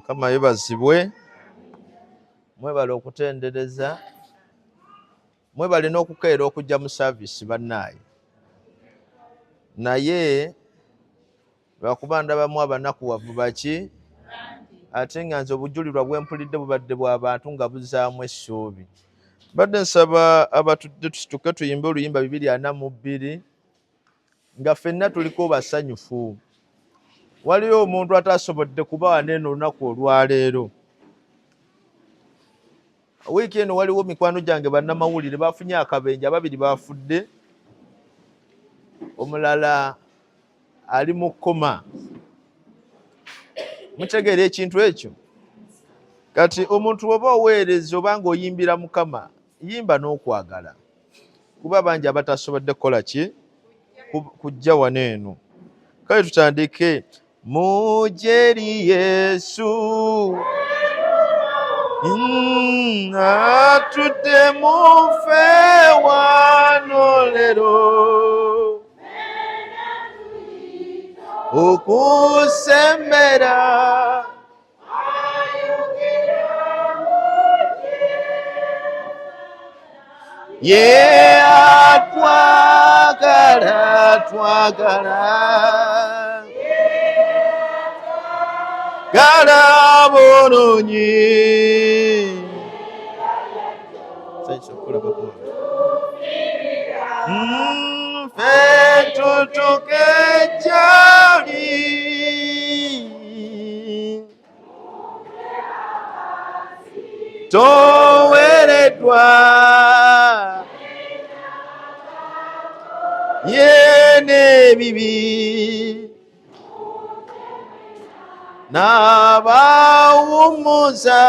Kama yebazibwe mwebale okutendereza mwebale n'okukeera okujja mu service bannaye naye lwakuba ndabamu abanakuwavu baki ate nga nze obujulirwa bwempulidde bubadde bw'abantu nga buzaamu essuubi. Badde nsaba abatudde tusituke tuyimbe oluyimba 242 nga ffenna tuliko basanyufu. Waliwo omuntu atasobodde kuba waneeno olunaku olwaleero. Wiiki eno waliwo mikwano gyange bannamawulire bafunye akabenje, ababiri bafudde, omulala ali mu kkoma. Mutegeera ekintu ekyo? Kati omuntu oba oweereza oba ng'oyimbira Mukama, yimba n'okwagala. Kuba bangi abatasobodde kukola ki? Kujja waneeno. Kale tutandike. Mujje eri Yesu atudde mufe wano leero okusembera ye atwagala gala bulungi ffe tutuke gy'ali towereddwa ye n'ebibi n'abawummuza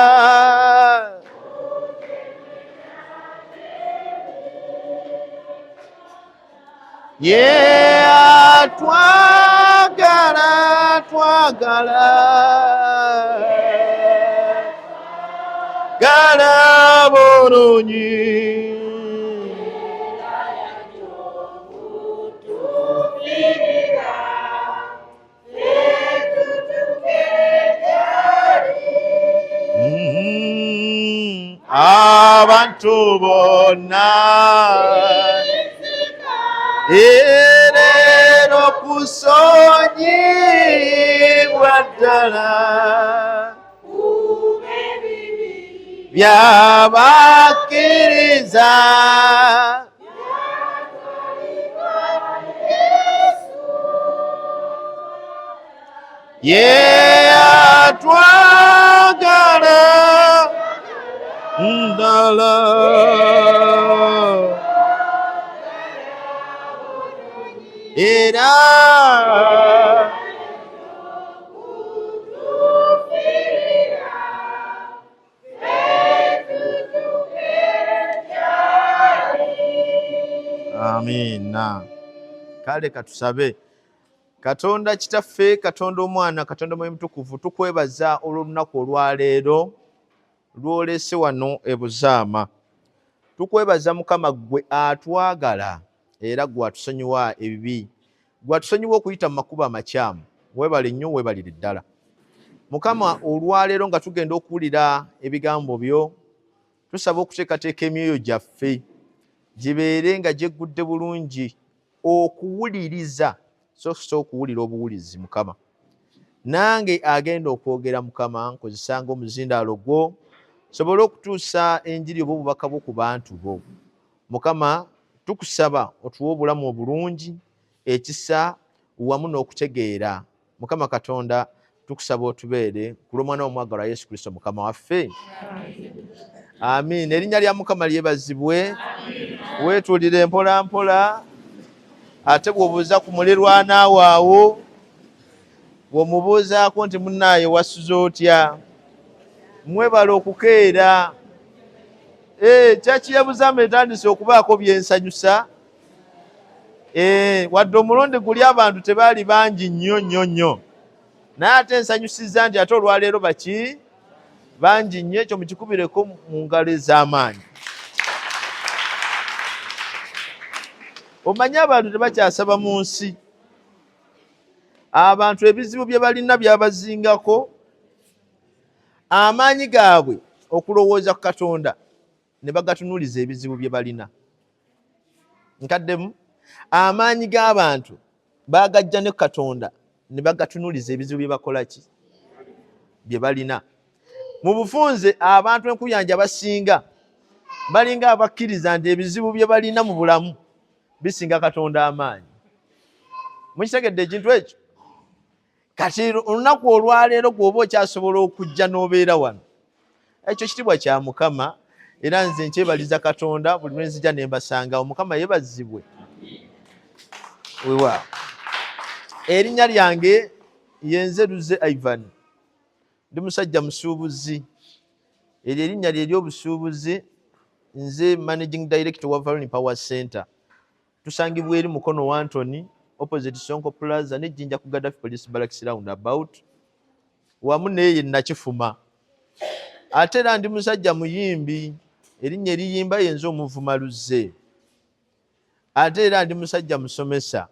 ye atwagala gala bulungi abantu bonna leero kusonyibwa ddala by'abakkiriza ye atwagala ndala era amiina. Kale katusabe. Katonda kitaffe, Katonda omwana, Katonda mwoyo mutukuvu, tukwebaza olw'olunaku olwaleero lwolese wano e Buzaama. Tukwebaza Mukama gwe atwagala era gwe atusonyiwa ebibi, gwe atusonyiwa okuyita mu makubo amakyamu. Weebale nnyo, weebalire ddala Mukama. Olwaleero nga tugenda okuwulira ebigambo byo, tusaba okuteekateeka emyoyo gyaffe gibeere nga gyeggudde bulungi okuwuliriza so okuwulira obuwulizi. Mukama, nange agenda okwogera Mukama, nkozesanga omuzindaalo gwo sobole okutuusa enjiri oba obubaka bwo ku bantu bo. Mukama, tukusaba otuwe obulamu obulungi, ekisa wamu n'okutegeera. Mukama Katonda, tukusaba otubeere ku lw'omwana w'omwagalwa Yesu Kristo Mukama waffe. Amiina. Erinnya lya Mukama lyebazibwe. Weetuulire mpola mpola, ate bw'obuuza ku mulirwana waawo, bw'omubuuzaako nti munnaaye wasuze otya, mwebale okukeera. Kyaki ya Buzaama etandise okubaako byensanyusa. Wadde omulundi guli abantu tebaali bangi nnyo, naye ate ensanyusiza nti ate olwaleero baki bangi nnyo. Ekyo mukikubireko mu ngalo ez'amaanyi. Omanyi abantu tebakyasaba mu nsi. Abantu ebizibu bye balina byabazingako. amaanyi gaabwe okulowooza ku Katonda ne bagatunuuliza ebizibu bye balina. Nkaddemu, amaanyi g'abantu baagajja ne Katonda ne bagatunuuliza ebizibu bye bakola ki bye balina. Mu bufunze abantu enkuyanja basinga balinga abakkiriza nti ebizibu bye balina mu bulamu bisinga Katonda amaanyi. Mukitegedde ekintu ekyo? Kati olunaku olwaleero gw'oba okyasobola okujja n'obeera wano, ekyo kitibwa kya Mukama, era nze nkyebaliza Katonda buli lwe nzija ne mbasanga. Omukama yeebazibwe. Weewaawo. Erinnya lyange ye Nzeruze Ivan, ndi musajja musuubuzi. Eryo erinnya lye ery'obusuubuzi. Nze Managing Director wa Valoni Power Center. Tusangibwa eri Mukono wa Anthony opposite Sonko Plaza ne Jinja ku Gaddafi Police Barracks roundabout, wamu n'eye Nakifuma. Ate era ndi musajja muyimbi, erinnya eriyimba yenze Omuvuma Luzze. Ate era ndi musajja musomesa,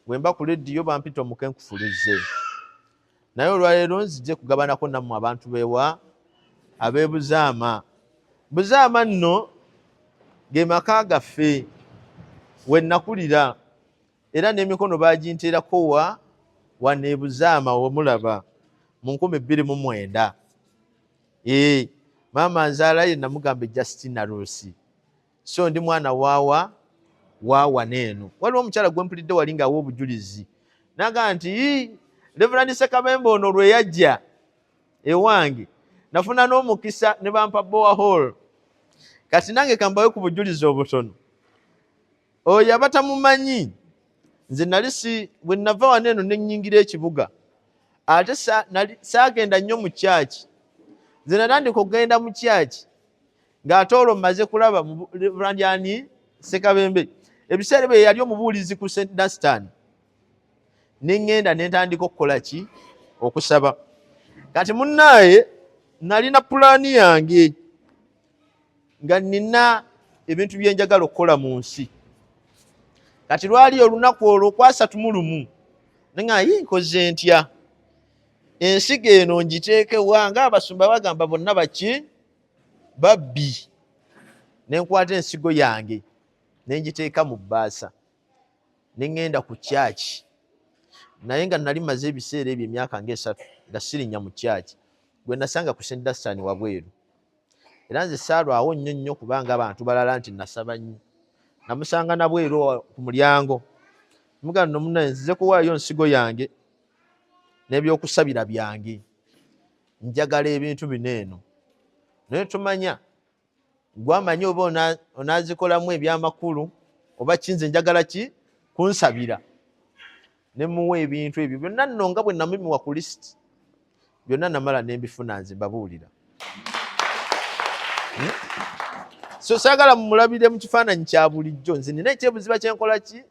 bwemba ku lediyo bampita Omukenkufu Luzze. Naye olwaleero nzije kugabanako nammwe abantu bewa ab'e Buzaama. Buzaama nno ge maka gaffe we nakulira, era n'emikono baginteerako wano e Buzaama w'omulaba mu 2009. Maama nzaala ye namugamba Justina Rosi, so ndi mwana waawa n'eno. Waliwo omukyala gwe mpulidde wali ng'awa obujulizi naga nti Reverend Ssekabembe ono lwe yajja ewange nafuna n'omukisa ne bampa borehole. Kati nange kambawe ku bujulizi obutono. Oyo abatamumanyi, nze nali bwe nava wano eno ne nnyingira ekibuga, ate saagenda nnyo mu kyaki. Nze natandika okugenda mu kyaki ng'ate olwo mmaze kulaba Reverend Ssekabembe ebiseera bye yali omubuulizi ku St. Dunstan. Ne ngenda ne ntandika okukola ki? Okusaba. Kati munnaaye nalina pulaani yange nga nina ebintu bye njagala okukola mu nsi. Kati lwali olunaku olwo kwa 31 nga nkoze ntya ensigo eno ngiteekewa ng'abasumba bagamba bonna baki babbi. Ne nkwata ensigo yange ne ngiteeka mu bbaasa ne ngenda ku kyaki. Naye nga nali maze ebiseera ebyo emyaka nga 3 nga sirinnya mu kyaki, gwe nasanga ku St. Dunstan wabweru. Era nze saalwawo nnyo kubanga abantu balala nti nasaba nnyo. Namusanga na bweru ku mulyango. Mugamba no munne nzize kuwaayo nsigo yange n'ebyokusabira byange. Njagala ebintu bino eno. Naye tumanya gwamanya oba onaazikolamu ebyamakulu oba kinze njagala ki kunsabira. Ne muwe ebintu ebyo byonna nno nga bwe namimiwa ku list byonna namala n'embifuna nze mbabuulira. So saagala mumulabire mu kifaananyi kya bulijjo. Nze nina ekyebuziba kyenkola ki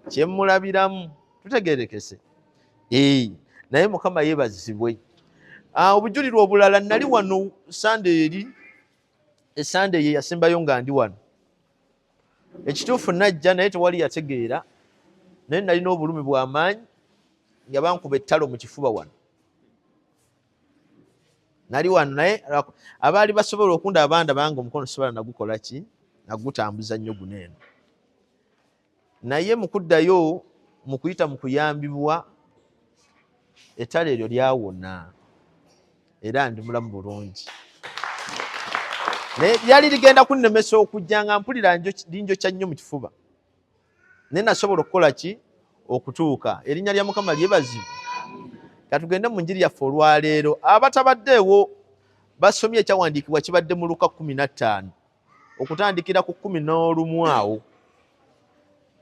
kyemmulabiramu. Tutegeerekese. Naye Mukama yeebazibwe. Obujulirwa obulala nali wano Sunday ye yasembayo nga ndi wano. Ekituufu najja naye tewali yategeera. Naye nalina obulumi bw'amaanyi nga bankuba ettalo mu kifuba wano. Nali wano naye abaali basobola okundaba bandaba nga omukono sobola nagukola ki nagutambuza nnyo guno eno. Naye mu kuddayo mu kuyita mu kuyambibwa ettalo eryo lyawona era ndi mulamu bulungi. Naye lyali ligenda kunnemesa okujja nga mpulira linjokya nnyo mu kifuba. Naye nasobola okukola ki okutuuka. Erinnya lya Mukama lyebazibwe. Katugende mu njiri yaffe olwaleero. Abatabaddeewo basomye ekyawandiikibwa kibadde mu Luka 15 okutandikira ku 11 awo.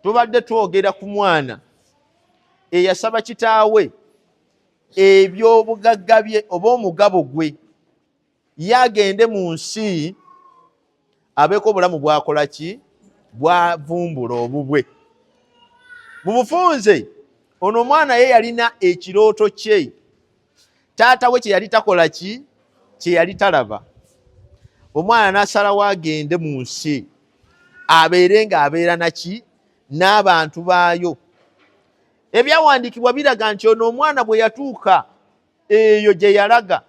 Tubadde twogera ku mwana eyasaba kitaawe eby'obugagga bye oba omugabo gwe yagende mu nsi abeeko obulamu bwakola ki bwavumbula obubwe. Mu bufunze ono omwana ye yalina ekirooto kye. Taata we kye yali takola ki kye yali talaba. Omwana n'asalawo agende mu nsi abeere ng'abeera naki n'abantu baayo. Ebyawandiikibwa biraga nti ono omwana bwe yatuuka eyo gye yalaga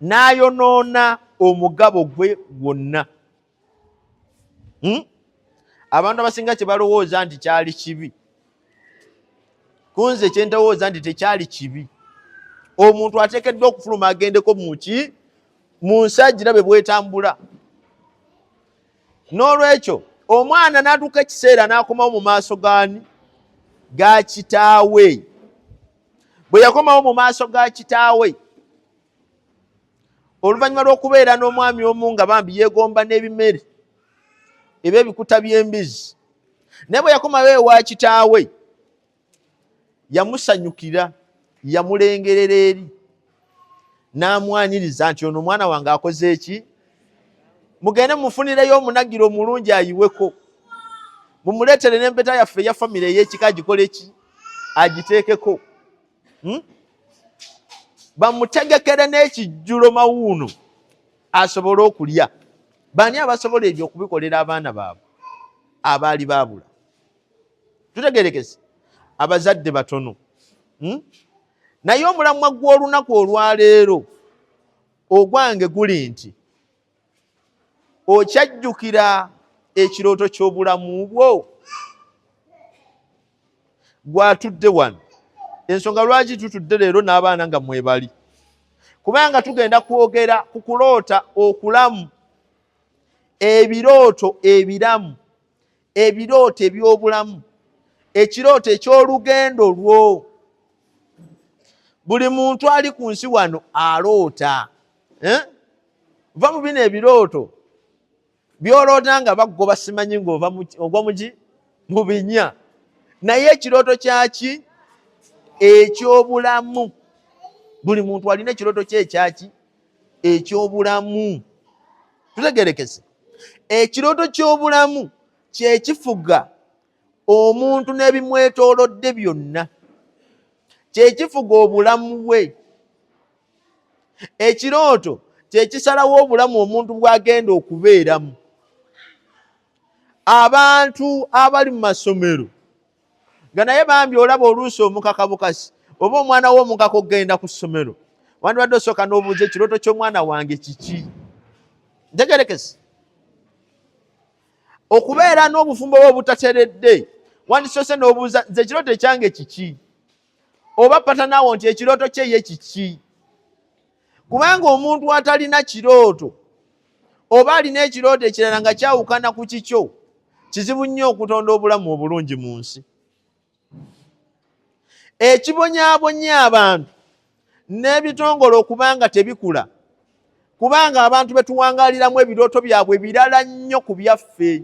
n'ayonoona omugabo gwe gwonna. Abantu abasinga kye balowooza nti kyali kibi, kunze kye ndowooza nti tekyali kibi. Omuntu ateekeddwa okufuluma agendeko mu nsi agirabe bw'etambula. N'olwekyo omwana n'atuuka ekiseera n'akomawo mu maaso ga kitaawe. Bwe yakomawo mu maaso ga kitaawe, oluvannyuma lw'okubeera n'omwami omu nga bambi yeegomba n'ebimere eby'ebikuta by'embizi, naye bwe yakomawo ewa kitaawe yamusanyukira, yamulengerera eri, n'amwaniriza nti ono omwana wange akoze eki? Mugende mufunireyo omunagiro omulungi ayiweko, mumuleetere n'empeta yaffe eya famire ey'ekika agikole ki? Agiteekeko. Bamutegekere n'ekijjulo mawuuno asobole okulya. Bani abasobola ebyo okubikolera abaana baabwe abaali baabula? Tutegerekese abazadde batono. Naye omulamwa gw'olunaku olwaleero ogwange guli nti okyajjukira ekirooto ky'obulamu bwo? Gwatudde wano. Ensonga lwaki tutudde leero n'abaana nga mwebali, kubanga tugenda kwogera ku kuloota okulamu, ebirooto ebiramu, ebirooto eby'obulamu, ekirooto eky'olugendo lwo. Buli muntu ali ku nsi wano aloota. Va mu bino ebirooto by'oloota nga bagoba simanyi ng'ogwa mu binya, naye ekirooto kyaki? Eky'obulamu. Buli muntu alina ekirooto kye ekyaki? Eky'obulamu. Tutegerekese ekirooto ky'obulamu kye kifuga omuntu n'ebimwetoolodde byonna, kye kifuga obulamu bwe. Ekirooto kye kisalawo obulamu omuntu bw'agenda okubeeramu. Abantu abali mu masomero nga naye bambi olaba oluusi omukaka bukasi oba omwana w'omukaka okugenda ku ssomero, wandibadde osooka n'obuuza ekirooto ky'omwana wange kiki? Ntegerekese okubeera n'obufumbo bwe obutateredde, wandisoose n'obuuza nze ekirooto ekyange kiki? Oba patanaawo nti ekirooto kye ye kiki? Kubanga omuntu atalina kirooto oba alina ekirooto ekirala nga kyawukana ku kikyo, kizibu nnyo okutonda obulamu obulungi mu nsi. Ekibonyaabonya abantu n'ebitongole okubanga tebikula, kubanga abantu betuwangaaliramu ebirooto byabwe birala nnyo ku byaffe.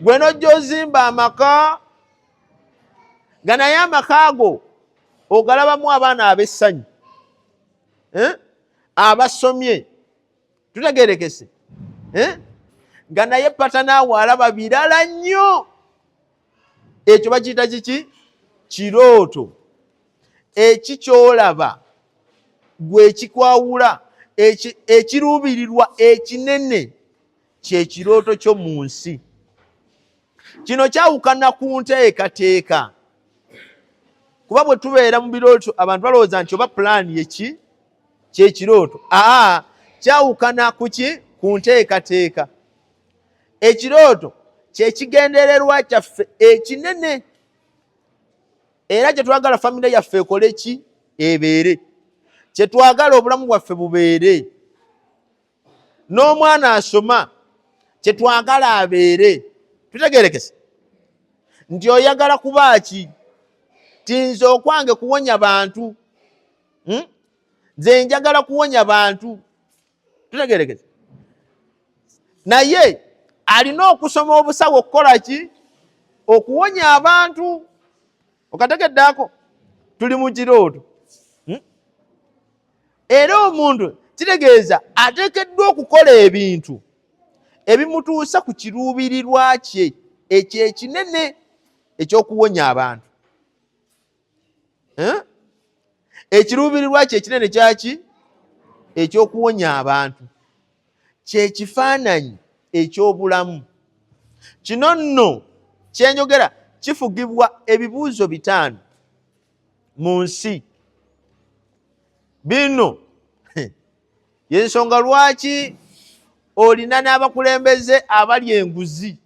Gwe nojja ozimba amaka nga naye amaka ago ogalabamu abaana ab'essanyu, abasomye. Tutegerekese nga naye patanaawo alaba birala nnyo. Ekyo bakiyita kiki? Kirooto. Eki kyolaba gwe kikwawula, ekiruubirirwa ekinene kye kirooto kyo mu nsi. Kino kyawukana ku nteekateeka, kuba bwe tubeera mu birooto abantu balowooza nti oba pulaani yeki kyekirooto. Kyawukana kuki? Ku nteekateeka. Ekirooto kye kigendererwa kyaffe ekinene, era kye twagala famire yaffe ekole ki? Ebeere. Kye twagala obulamu bwaffe bubeere. N'omwana asoma kye twagala abeere. Tutegerekese nti oyagala kuba ki? Tinze okwange kuwonya bantu, nze njagala kuwonya bantu. Tutegerekese naye alina okusoma obusawo okukola ki? Okuwonya abantu. Okategeddeako tuli mu kirooto. Era omuntu kitegeeza ateekeddwa okukola ebintu ebimutuusa ku kiruubirirwa kye ekyo ekinene eky'okuwonya abantu. Ekiruubirirwa kye ekinene kyaki? Eky'okuwonya abantu. Kye kifaananyi eky'obulamu. Kino nno kyenjogera kifugibwa ebibuuzo 5 mu nsi. bino yensonga lwaki olina n'abakulembeze abali enguzi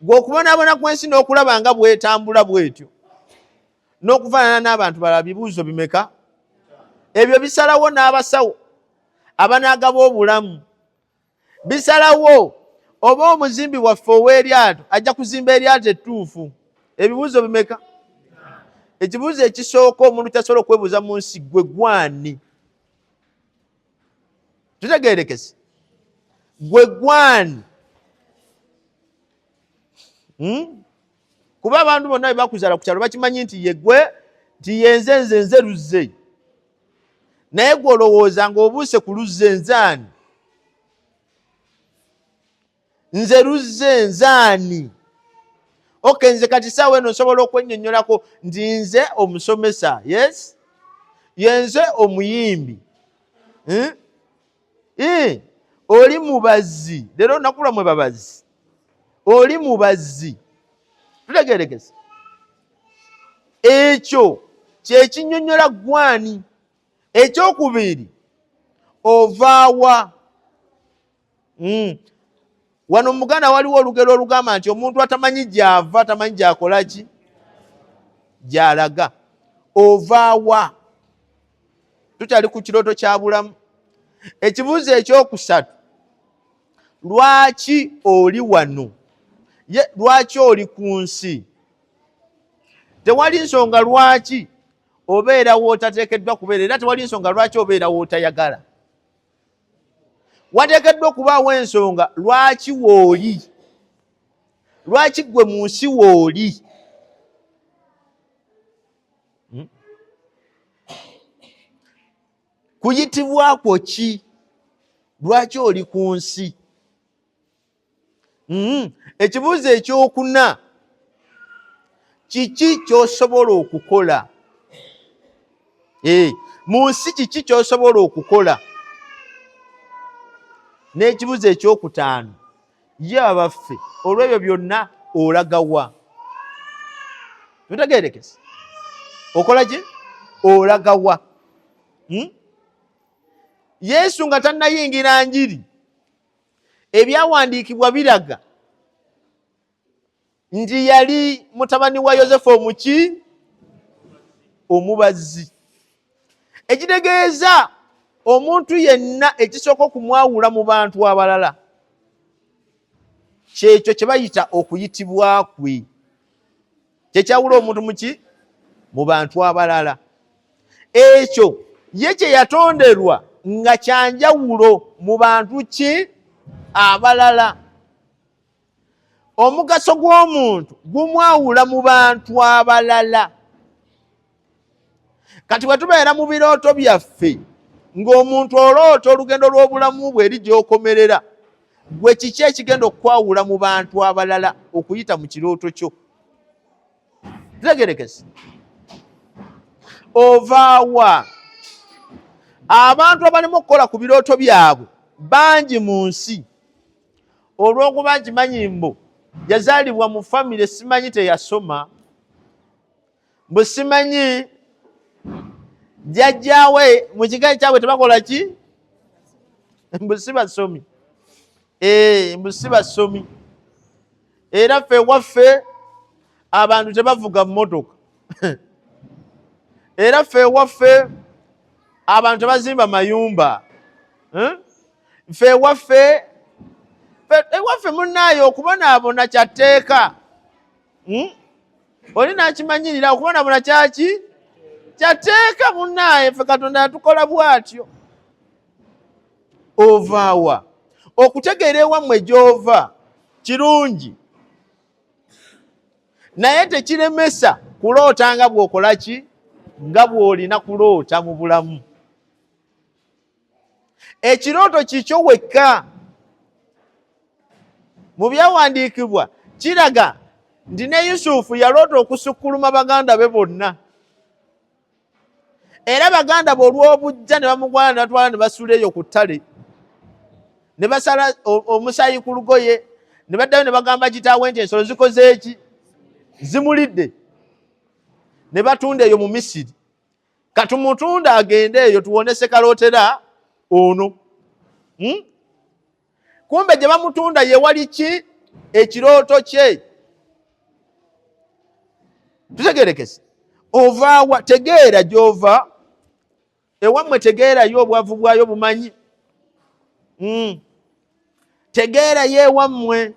gwe okubonaabona kw'ensi n'okulaba nga bwetambula bwetyo n'okufaanana n'abantu balala bibuuzo bimeka ebyo bisalawo n'abasawo abanaagaba obulamu bisalawo oba omuzimbi waffe ow'eryato ajja kuzimba eryato ettuufu ebibuuzo bimeka ekibuuzo ekisooka omuntu kyasobola okwebuuza mu nsi gwe gwani tutegeerekese gwe gwani kuba abantu bonna bwe bakuzaala ku kyalo bakimanyi nti ye gwe nti yenze nze luzze naye gwe olowooza ng'obuuse ku luzze nzaani nze luzze nzaani okay nze kati saawa eno nsobola okwennyonnyolako nti nze omusomesa yes yenze omuyimbi oli mubazi leero nakula mwe babazi oli mubazi tutegeerekese ekyo kyekinnyonnyola gwani ekyokubiri ovaawa wano mu Buganda waliwo olugero olugamba nti omuntu atamanyi gy'ava tamanyi gy'akola ki gy'alaga ovaawa tukyali ku kirooto kya bulamu ekibuuzo ekyokusatu lwaki oli wano lwaki oli ku nsi tewali nsonga lwaki obeera wootateekeddwa kubeera era tewali nsonga lwaki obeera wootayagala wateekeddwa okubaawo ensonga lwaki wooli lwaki gwe mu nsi wooli kuyitibwako ki lwaki oli ku nsi ekibuuzo ekyokuna kiki ky'osobola okukola mu nsi kiki ky'osobola okukola n'ekibuuzo ekyokutaano ye abaffe olw'ebyo byonna olagawa tutegeerekese okola ki olagawa Yesu nga tannayingira njiri ebyawandiikibwa biraga nti yali mutabani wa Yozefu omuki omubazi ekitegeeza omuntu yenna ekisooka okumwawula mu bantu abalala kyekyo kye bayita okuyitibwa kwe kyekyawula omuntu muki mu bantu abalala ekyo ye kye yatonderwa nga kyanjawulo mu bantu ki abalala omugaso gw'omuntu gumwawula mu bantu abalala kati bwe tubeera mu birooto byaffe ng'omuntu oloota olugendo lw'obulamu bwe eri gy'okomerera gwe kiki ekigenda okukwawula mu bantu abalala okuyita mu kirooto kyo tegerekese ovaawa abantu abalimu okukola ku birooto byabwe bangi mu nsi olw'okuba nkimanyi mbo yazaalibwa mu famire simanyi teyasoma bwe simanyi jjajjaawe mu kigae kyabwe tebakola ki mbu si basomi mbu si basomi era ffe ewaffe abantu tebavuga mmotoka era ffe ewaffe abantu tebazimba mayumba ffe ewaffe munnaayo okubonaabona kyatteeka oli nakimanyirira okubonaabona kyaki kyateeka munnaaye ffe Katonda yatukola bw'atyo ovaawa okutegeera ewammwe gy'ova kirungi naye tekiremesa kuloota nga bw'okola ki nga bw'olina kuloota mu bulamu ekirooto kikyo wekka mu byawandiikibwa kiraga nti ne Yusufu yaloota okusukkuluma baganda be bonna era baganda be olw'obujja ne bamugwana ne batwala ne basuula eyo ku ttale ne basala omusaayi ku lugoye ne baddayo ne bagamba kitaawe nti ensolo zikoze eki zimulidde ne batunda eyo mu Misiri katumutunda agende eyo tuwone Sekalotera ono. Kumbe gye bamutunda ye wali ki ekirooto kye. Tutegerekese ovaawa tegeera gy'ova ewammwe, tegeerayo obwavu bwayo bumanyi. Tegeera ye ewammwe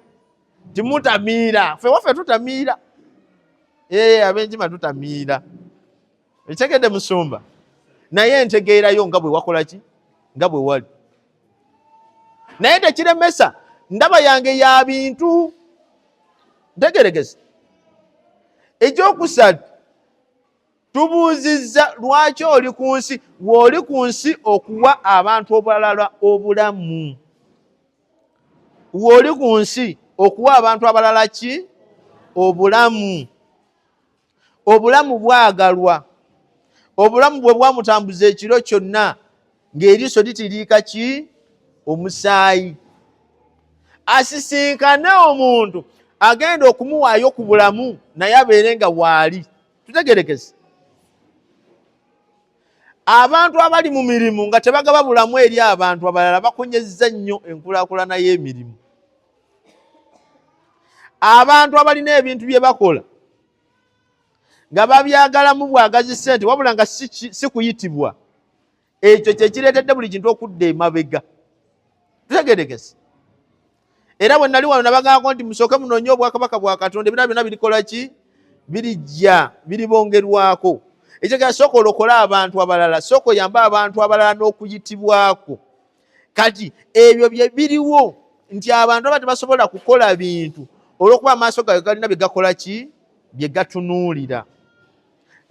timutamiira, ffe waffe tutamiira. Abenjima tutamiira. Ekitegedde Musumba, naye ntegeerayo nga bwe wakola ki, nga bwe wali. Naye tekiremesa ndaba yange ya bintu. Ntegeregese. Ekyokusatu, tubuuzizza lwaki oli ku nsi. W'oli ku nsi okuwa abantu abalala obulamu. W'oli ku nsi okuwa abantu abalala ki? Obulamu. Obulamu bwagalwa. Obulamu bwe bwamutambuza ekiro kyonna ng'eriiso litiriika ki? Omusaayi. Asisinkane omuntu agenda okumuwaayo ku bulamu naye abeere nga waali. Tutegerekese. Abantu abali mu mirimu nga tebagaba bulamu eri abantu abalala bakonyezza nnyo enkulaakulana y'emirimu. Abantu abalina ebintu bye bakola nga babyagalamu bwagazi ssente wabula nga si kuyitibwa, ekyo kye kireetedde buli kintu okudda emabega. Tutegerekese. Era bwe nali wano nabagambako nti musooke munoonye obwakabaka bwa Katonda, ebirala byonna birikola ki? Birijja, biribongerwako. Ekyo kyasooka olokole abantu abalala, sooka oyambe abantu abalala n'okuyitibwako. Kati ebyo bye biriwo nti abantu aba tebasobola kukola bintu olw'okuba amaaso gaabwe galina bye gakola ki? Bye gatunuulira.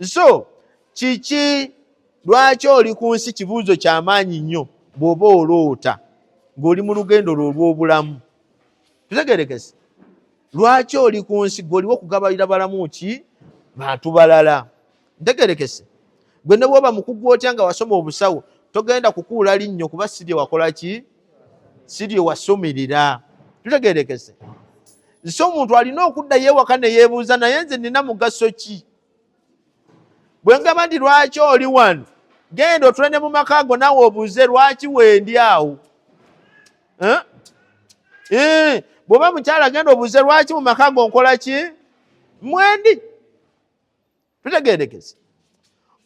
So kiki lwaki oli ku nsi? Kibuuzo ky'amaanyi nnyo bw'oba oloota ng'oli mu lugendo lwo olw'obulamu. Tutegerekese. Lwaki oli ku nsi? Gw'oliwo okugabalira balamu ki? Bantu balala. Ntegerekese. Gwe ne bw'oba mukugu otya nga wasoma obusawo togenda kukuula linnyo kuba si lye wakola ki? Si lye wasomerera. Tutegerekese. So omuntu alina okudda yeewaka ne yeebuuza, naye nze nina mugaso ki? Bwe ngamba nti lwaki oli wano, genda otule ne mu maka go naawe obuuze lwaki wendi awo. Bw'oba mukyala genda obuuze lwaki mu maka go nkola ki? Mwendi. Tutegerekese.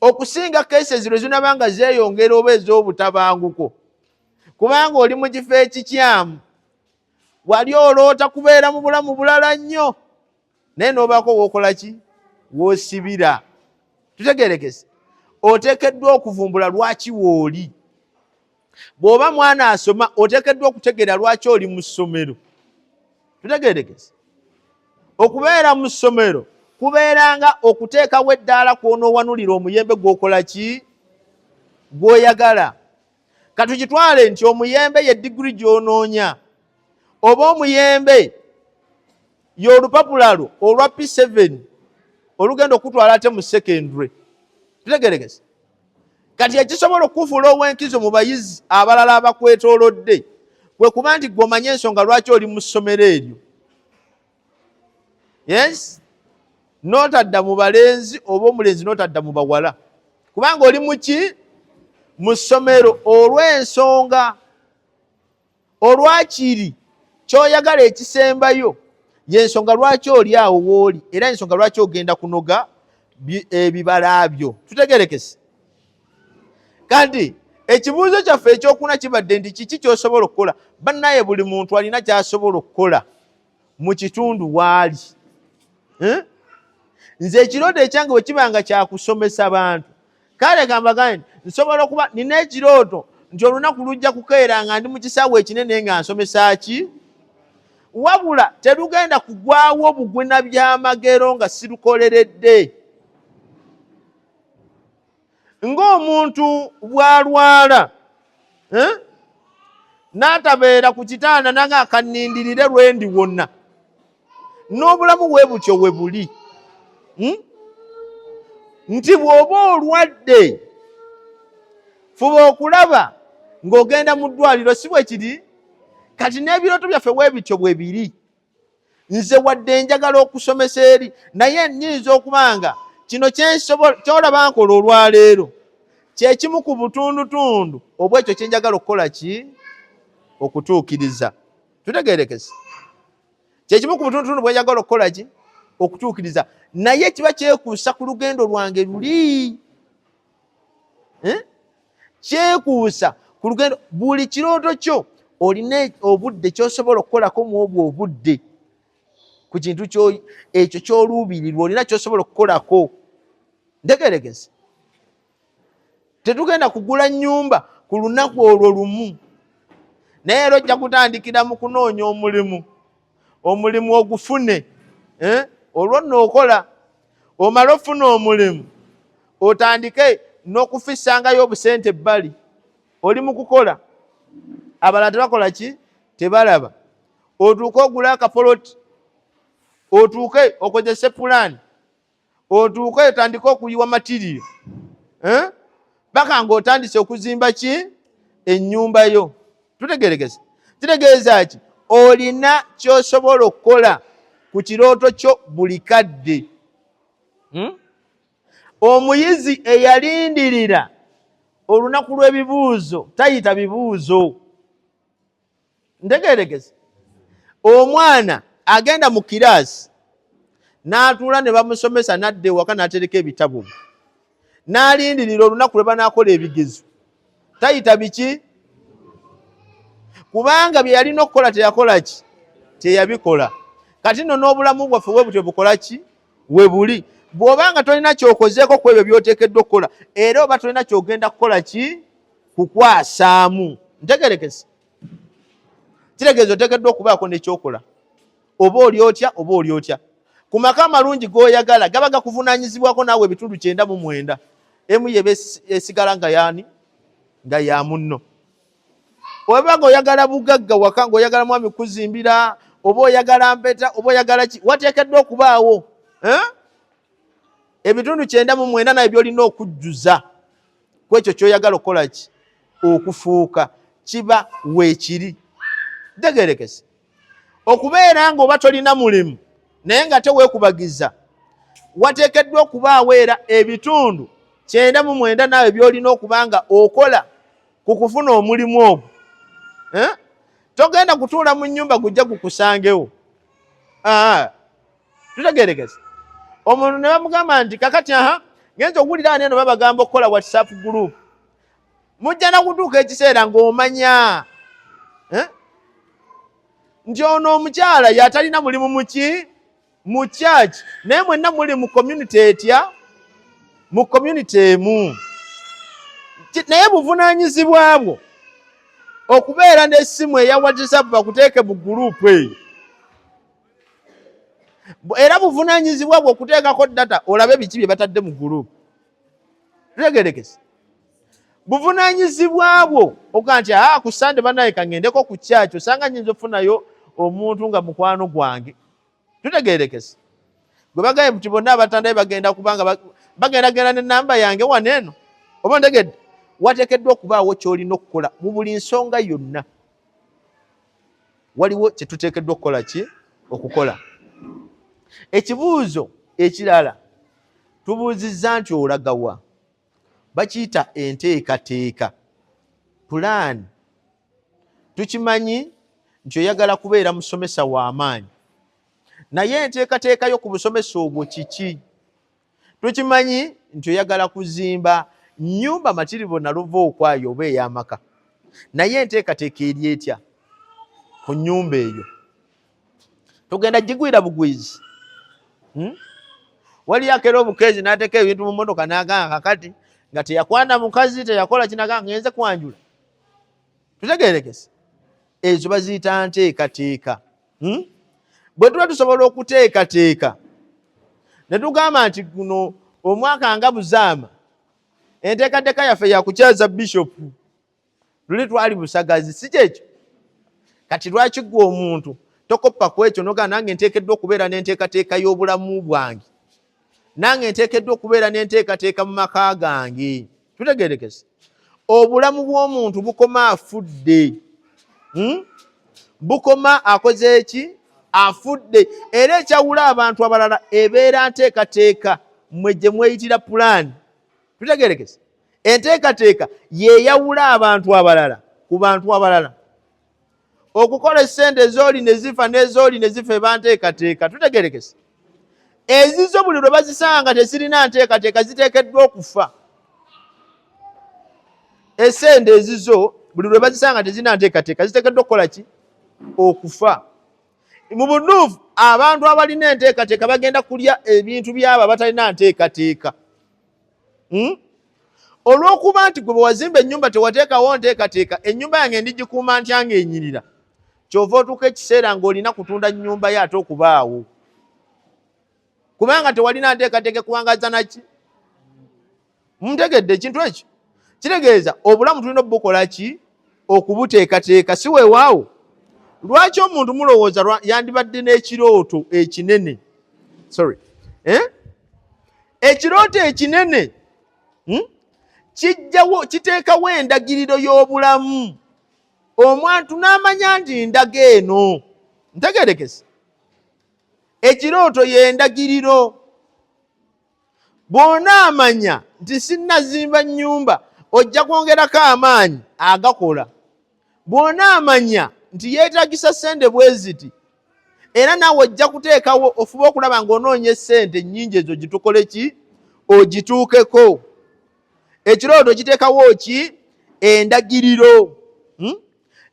Okusinga cases lwe zinabanga zeeyongera oba ez'obutabanguko, kubanga oli mu kifo ekikyamu, wali oloota kubeera mu bulamu bulala nnyo naye n'obaako w'okola ki? W'osibira. Tutegerekese. Oteekeddwa okuvumbula lwaki w'oli. Bw'oba mwana asoma oteekeddwa okutegeera lwaki oli mu ssomero. Tutegerekese. Okubeera mu ssomero kubeeranga okuteekawo eddaala kw'onoowanulira omuyembe gw'okola ki? Gw'oyagala. Katukitwale nti omuyembe ye diguri gy'onoonya, oba omuyembe y'olupapula lwo olwa P7 olugenda okutwala ate mu secondary. Tutegerekese. Kati ekisobola okufuula ow'enkizo mu bayizi abalala abakwetoolodde kwe kuba nti gw'omanye ensonga lwaki oli mu ssomero eryo. Yes? N'otadda mu balenzi oba omulenzi n'otadda mu bawala, kubanga oli mu ki? Mu ssomero olw'ensonga. Olwakiri ky'oyagala ekisembayo y'ensonga lwaki oli awo w'oli, era ensonga lwaki ogenda kunoga ebibala byo. Tutegerekese. Kandi ekibuuzo kyaffe ekyokuna kibadde nti kiki ky'osobola okukola. Bannaye buli muntu alina ky'asobola okukola mu kitundu waali. Nze ekirooto ekyange bwe kibanga kyakusomesa bantu, kale kambagane nsobola okuba nina ekirooto nti olunaku lujja kukeera nga ndi mu kisaawe ekinene nga nsomesa ki? Wabula terugenda kugwawo bugwena by'amagero nga sirukoleredde. Ng'omuntu bw'alwala n'atabeera ku kitanda nanga akanindirire lwendi wonna, n'obulamu bwe butyo we buli. Nti bw'oba olwadde fuba okulaba ng'ogenda mu ddwaliro, si bwe kiri? Kati n'ebirooto byaffe bwe bityo bwe biri. Nze wadde njagala okusomesa eri, naye nnyinza okubanga kino ky'olaba nkola olwaleero kyekimu ku butundutundu obwekyo kyenjagala okukola ki okutuukiriza. Tutegeerekese kyekimu ku butundutundu bwenjagala okukola ki okutuukiriza, naye kiba kyekuusa ku lugendo lwange luli. Kyekuusa ku lugendo, buli kirooto kyo olina obudde kyosobola okukolako mu obwo obudde ku kintu ekyo kyoluubirirwa, olina kyosobola okukolako. Ntegeerekese tetugenda kugula nnyumba ku lunaku olwo lumu, naye era ojja kutandikira mu kunoonya omulimu ogufune. Olwo nno okola, omala ofuna omulimu otandike n'okufissangayo obusente ebbali, oli mu kukola, abalala tebakola ki? Tebalaba. Otuuke ogula akapoloti, otuuke okozese pulaani, otuuke otandike okuyiwa matiriyo, paka ng'otandise okuzimba ki? Ennyumba yo. Tutegeerekese kitegeeza ki? Olina ky'osobola okukola ku kirooto kyo buli kadde. Omuyizi eyalindirira olunaku lw'ebibuuzo tayita bibuuzo. Ntegeerekese omwana agenda mu kiraasi n'atuula ne bamusomesa n'adda ewaka n'atereka ebitabo n'alindirira olunaku lwe banaakola ebigezo, tayita biki? Kubanga bye yalina okukola teyakola ki? Teyabikola. Kati nno n'obulamu bwaffe bwe butyo bukola ki? We buli. Bw'obanga tolina kyokozeeko ku ebyo by'oteekeddwa okukola, era oba tolina ky'ogenda kukola ki? Kukwasaamu. Ntegeerekese kitegeeza oteekeddwa okubaako n'ekyokola, oba oli otya oba oli otya. Ku maka amalungi g'oyagala gaba gakuvunaanyizibwako naawe ebitundu 99, emu yeba esigala nga yaani? Nga ya munno. Oba ng'oyagala bugagga waka, ng'oyagala mwami kuzimbira, oba oyagala mpeta, oba oyagala ki, wateekeddwa okubaawo ebitundu 99 naye by'olina okujjuza ku ekyo ky'oyagala okukola ki? Okufuuka. Kiba weekiri. Ntegeerekese okubeera ng'oba tolina mulimu naye nga teweekubagiza, wateekeddwa okubaawo era ebitundu 99 nawe by'olina okuba nga okola ku kufuna omulimu ogwo. Togenda kutuula mu nnyumba gujja gukusangewo. Tutegeerekese omuntu ne bamugamba nti kakati ngenza okuwulira ani eno babagamba okukola WhatsApp group, mujja na kutuuka ekiseera ng'omanya nti ono omukyala yatalina mulimu mu church, naye mwenna muli mu community etya? Mu community emu. Naye buvunaanyizibwa bwo okubeera n'essimu eya WhatsApp bakuteeke mu gurupu eyo, era buvunaanyizibwa bwo okuteekako data olabe biki bye batadde mu gurupu. Tutegeerekese buvunaanyizibwa bwo okuga nti ku Sande banaye kangendeko ku church, osanga nyinza okufunayo omuntu nga mukwano gwange. Tutegeerekese gwe bagambye nti bonna abatandaye bagenda kubanga bagendagenda n'ennamba yange wano eno, oba ntegedde. Wateekeddwa okubaawo ky'olina okukola mu buli nsonga yonna. Waliwo kye tuteekeddwa okukola ki? Okukola. Ekibuuzo ekirala tubuuzizza nti olagawa, bakiyita enteekateeka, pulaani. Tukimanyi nti oyagala kubeera musomesa w'amaanyi, naye enteekateeka yo ku busomesa obwo kiki? Tukimanyi nti oyagala kuzimba nnyumba matirivo na luva okwayo oba ey'amaka, naye enteekateeka eri etya ku nnyumba eyo? Tugenda gigwira bugwizi. Waliyo akeera obukeezi n'ateeka ebintu mu mmotoka n'agamba kakati nga teyakwana mukazi, teyakola kinaga ngenze kwanjula. Tutegeerekese ezo baziyita nteekateeka. Bwe tuba tusobola okuteekateeka ne tugamba nti guno omwaka nga buzaama, enteekateeka yaffe yakukyaza bishopu, luli twali busagazi, si kyekyo? Kati lwaki gwe omuntu tokoppa ku ekyo noga nange nteekeddwa okubeera n'enteekateeka y'obulamu bwange, nange nteekeddwa okubeera n'enteekateeka mu maka gange? Tutegeerekese obulamu bw'omuntu bukoma afudde. Bukoma akoze eki? Afudde. Era ekyawula abantu abalala ebeera nteekateeka, mwe gye mweyitira pulaani. Tutegeerekese enteekateeka yeeyawula abantu abalala ku bantu abalala. Okukola essente ezooli ne zifa n'ezooli ne zifa eba nteekateeka. Tutegerekese ezizo buli lwe bazisanga tezirina nteekateeka ziteekeddwa okufa. Essente ezizo buli lwe bazisanga tezirina nteekateeka ziteekeddwa okukola ki? Okufa. Mu butuufu abantu abalina enteekateeka bagenda kulya ebintu byabo abatalina nteekateeka. Olw'okuba nti gwe bwe wazimba ennyumba tewateekawo nteekateeka, ennyumba yange ndigikuuma ntya ng'enyirira? Kyova otuuka ekiseera ng'olina kutunda nnyumba yo ate okubaawo, kubanga tewalina nteekateeka kuwangaza naki. Muntegedde ekintu ekyo? Kitegeeza obulamu tulina obukola ki? Okubuteekateeka, si weewaawo. Lwaki omuntu mulowooza yandibadde n'ekirooto ekinene? Ekirooto ekinene kiteekawo endagiriro y'obulamu. Omwantu n'amanya nti ndaga eno. Ntegeerekese? Ekirooto y'endagiriro. Bw'onaamanya nti sinnazimba nnyumba ojja kwongerako amaanyi agakola. Bw'onaamanya nti yeetagisa ssente bwe ziti era naawe ojja kuteekawo ofuba okulaba ng'onoonya ssente nnyingi ezo gitukole ki? Ogituukeko. Ekirooto kiteekawo ki? Endagiriro.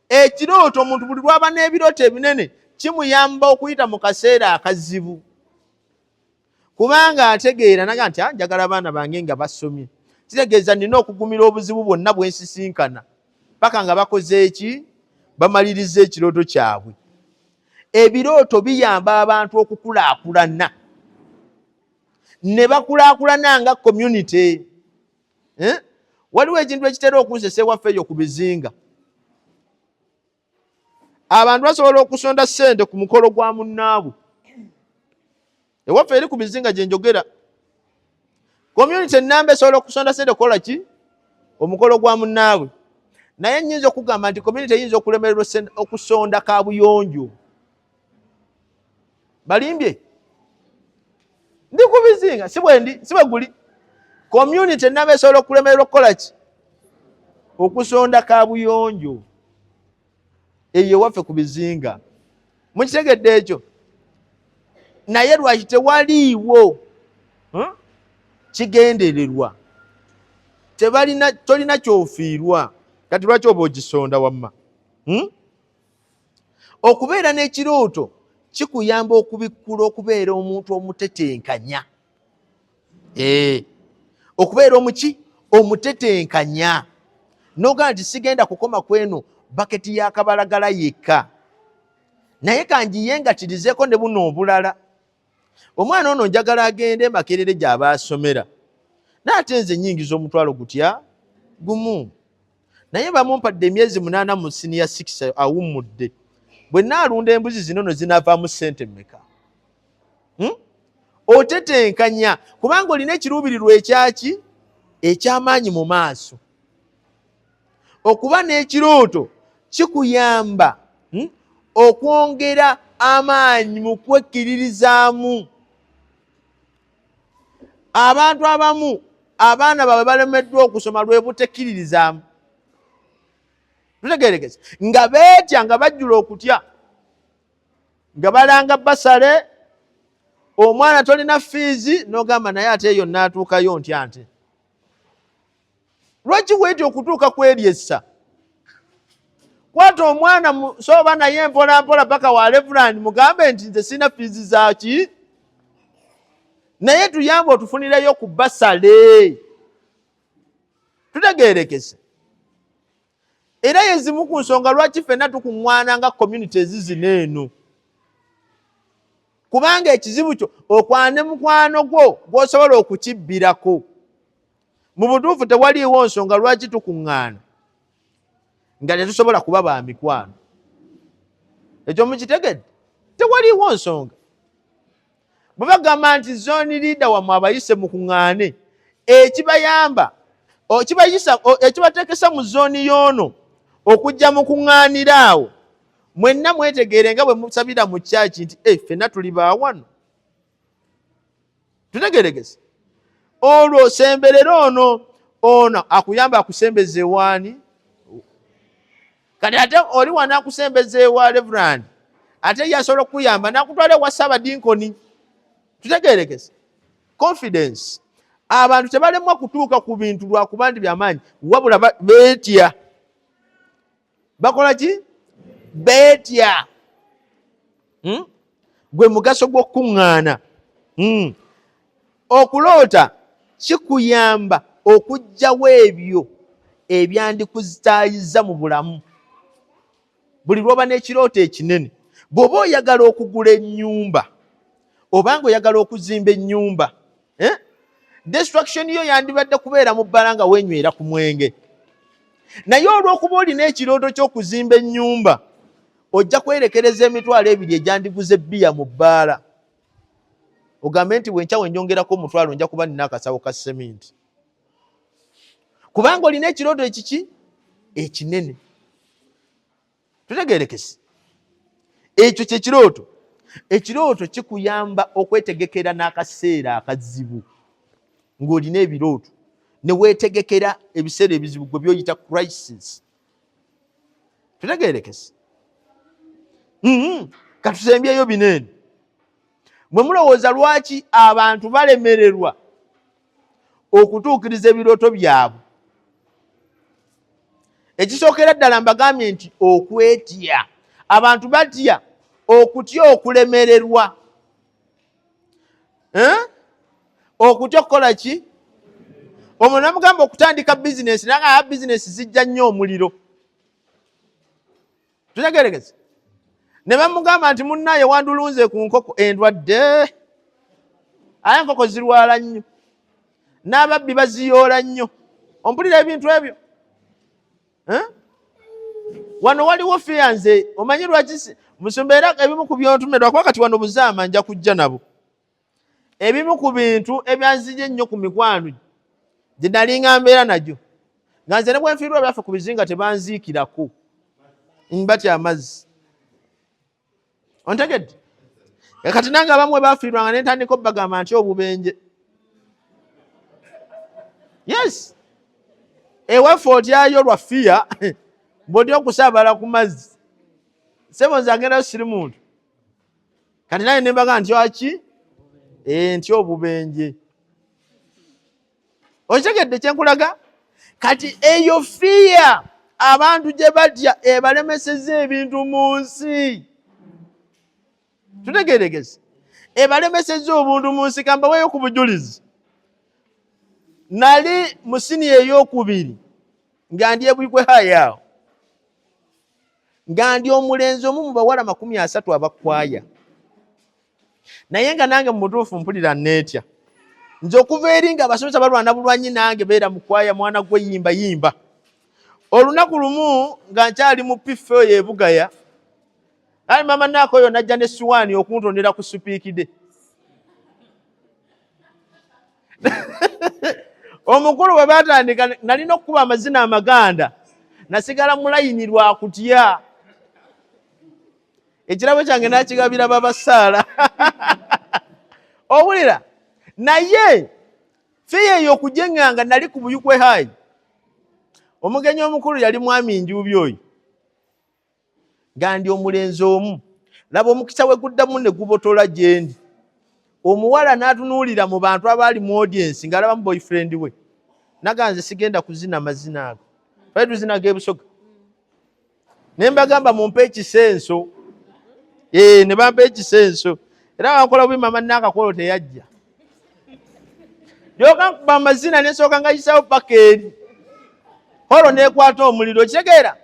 Ekirooto omuntu buli lwaba n'ebirooto ebinene kimuyamba okuyita mu kaseera akazibu, kubanga ategeera naga nti njagala abaana bange nga basomye. Kitegeeza nina okugumira obuzibu bwonna bwe nsisinkana paka nga bakoze eki? Bamaliriza ekirooto kyabwe. Ebirooto biyamba abantu okukulaakulana, ne bakulaakulana nga community. Waliwo ekintu ekitera okunsesa ewaffe eyo ku bizinga. Abantu basobola okusonda ssente ku mukolo gwa munnaabwe. Ewaffe eri ku bizinga gye njogera. Community ennamba esobola okusonda ssente kukola ki? Omukolo gwa munnaabwe. Naye nnyinza okugamba nti community eyinza okulemererwa okusonda kaabuyonjo. Balimbye? Ndi ku bizinga, si bwe guli. Community ennamba esobola okulemererwa okukola ki? Okusonda kaabuyonjo. Eyo waffe ku bizinga. Mukitegedde ekyo? Naye lwaki tewaliiwo kigendererwa? Tolina kyofiirwa. Kati lwaki oba ogisonda wamma? Okubeera n'ekirooto kikuyamba okubikkula okubeera omuntu omutetenkanya. Okubeera omuki? Omutetenkanya. Noga nti sigenda kukoma kweno baketi y'akabalagala yekka, naye kangiyengatirizeeko ne buno obulala. Omwana ono njagala agende Makerere gy'aba asomera, n'ate nze nnyingiza omutwalo gutya gumu, naye bamumpadde emyezi 8 mu senior 6 awummudde. Bwe naalunda embuzi zino no zinaavaamu ssente mmeka? Otetenkanya kubanga olina ekiruubirirwa ekyaki? Eky'amaanyi mu maaso. Okuba n'ekirooto kikuyamba okwongera amaanyi mu kwekkiririzaamu. Abantu abamu abaana baabwe balemeddwa okusoma lwe butekkiririzaamu. Tutegeerekese nga beetya nga bajjula okutya, nga balanga basale, omwana tolina fiizi n'ogamba naye ate eyo n'atuukayo ntya nte. Lwaki weetya okutuuka ku eryessa? Kwata omwana sooba naye mpola mpola paka wa Reverand mugambe nti nze sina fiizi zaki, naye tuyambe otufunireyo ku basale. Tutegeerekese. Era yezimu ku nsonga lwaki ffenna tukuŋŋwana nga community zino eno. Kubanga ekizibu kyo okwane mukwano gwo gw'osobola okukibbirako. Mu butuufu tewaliiwo nsonga lwaki tukuŋŋaana nga tetusobola kuba ba mikwano. Ekyo mukitegedde? Tewaliiwo nsonga. Bwe bagamba nti zooni liida wammwe abayise mukuŋŋaane, ekibayamba ekibateekesa mu zooni y'ono okujja mukuŋŋaanira awo, mwenna mwetegeere nga bwe musabira mu kyaki nti ffenna tuli baawano. Tutegeeregese? Olwo semberera ono ono akuyamba akusembeze wani kati ate oli wana akusembeze wa Reverend ate yasobola kuyamba nakutwala wa Sabadinkoni. Tutegerekese confidence. Abantu tebalemwa kutuuka ku bintu lwakuba ndi byamaanyi wabula beetya. Bakola ki? Beetya. Gwe mugaso gw'okuŋŋaana. Okuloota kikuyamba okugyawo ebyo ebyandikuzitaayiza mu bulamu. Buli lwoba n'ekirooto ekinene, bw'oba oyagala okugula ennyumba obanga oyagala okuzimba ennyumba, destruction yo yandibadde kubeera mu bbala nga weenywera ku mwenge. Naye olw'okuba olina ekirooto ky'okuzimba ennyumba, ojja kwerekereza emitwalo ebiri egyandiguze bbiya mu bbaala. Ogambe nti bwenkyawe njongerako omutwalo nja kuba nina akasawo ka seminti. Kubanga olina ekirooto ekiki ekinene. Tutegerekese. Ekyo kye kirooto. Ekirooto kikuyamba okwetegekera n'akaseera akazibu. Ng'olina ebirooto ne weetegekera ebiseera ebizibu gwe byoyita crisis. Tutegerekese. Katusembyeyo binene. Mwe mulowooza lwaki abantu balemererwa okutuukiriza ebirooto byabwe? Ekisookera ddala mbagambye nti okwetya. Abantu batya okutya okulemererwa. Okutya okukola ki? Omuntu namugamba okutandika bizinesi naye bizinesi zijja nnyo omuliro. Tutegerekese. Ne bamugamba nti munnaye wandulunze ku nkoko endwadde. Aye enkoko zirwala nnyo. N'ababbi baziyoola nnyo. Ompulira ebintu ebyo. Wano waliwo fiyanze omanyi lwaki musumba era ebimu ku byontumira kuba kati wano buzaama nja kujja nabo. Ebimu ku bintu ebyanzije nnyo ku mikwano gye nali nga mbeera nagyo nga nze ne bwe nfiirwa byaffe ku bizinga tebanziikirako batya amazzi. Ontegedde? Kati nange abamu baafiirwanga ne ntandika obbagamba nti obubenje. Yes. Ewaffe otyayo lwa fiya bw'oti okusaabala ku mazzi. Sebo nze agendayo siri muntu. Kati naye ne mbaga nti aki? Nti obubenje. Okitegedde kye nkulaga? Kati eyo fiya abantu gye batya ebalemesezza ebintu mu nsi. Tutegeregese. Ebalemesezza obuntu mu nsi. Kambaweeyo ku bujulizi. Nali mu siniya ey'okubiri nga ndi ebwikwe hayawo. Nga ndi omulenzi omu mu bawala 30 abakwaya. Naye nga nange mu mutuufu mpulira neetya. Nze okuva eri nga abasomesa balwana bulwanyi nange beera mu kwaya mwana gwe yimba yimba. Olunaku lumu nga nkyali mu pife oyo ebugaya. Ali mama naako oyo najja ne suwaani okuntondera ku supiikide. Omukulu bwe baatandika nalina okukuba amazina amaganda. Nasigala mu layini lwa kutya. Ekirabo kyange nakigabira babasaala. Owulira? Naye fiye eyo okujenganga nali ku Buyukwe High. Omugenyi omukulu yali mwami Njubi oyo. Nga ndi omulenzi omu. Laba omukisa we guddamu ne gubotola gye ndi. Omuwala n'atunuulira mu bantu abaali mu audience ng'alaba mu boyfriend we. Naganze sigenda kuzina mazina ago. Twali tuzina g'ebusoga. Ne mbagamba mumpe ekisenso. Ne bampa ekisenso. Era bakola bwe mama nakakolo teyajja. Yoka nkuba amazina nesooka ngayisawo paka eri. Holo nekwata omuliro kitegeera.